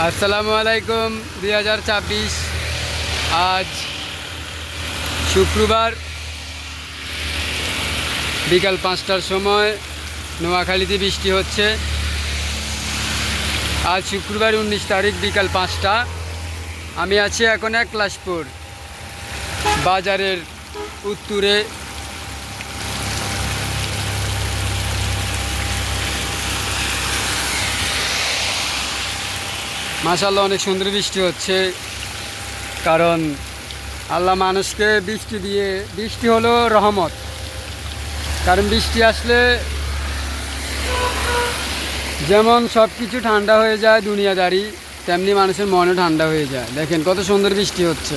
আসসালামু আলাইকুম। 2024 আজ শুক্রবার বিকাল 5টার সময় নোয়াখালীতে বৃষ্টি হচ্ছে। আজ শুক্রবার 19 তারিখ বিকাল 5টা। আমি আছি এখন একলাশপুর বাজারের উত্তরে। মাশাআল্লাহ অনেক সুন্দর বৃষ্টি হচ্ছে, কারণ আল্লাহ মানুষকে বৃষ্টি দিয়ে, বৃষ্টি হলো রহমত। কারণ বৃষ্টি আসলে যেমন সব কিছু ঠান্ডা হয়ে যায় দুনিয়াদারি, তেমনি মানুষের মনও ঠান্ডা হয়ে যায়। দেখেন কত সুন্দর বৃষ্টি হচ্ছে।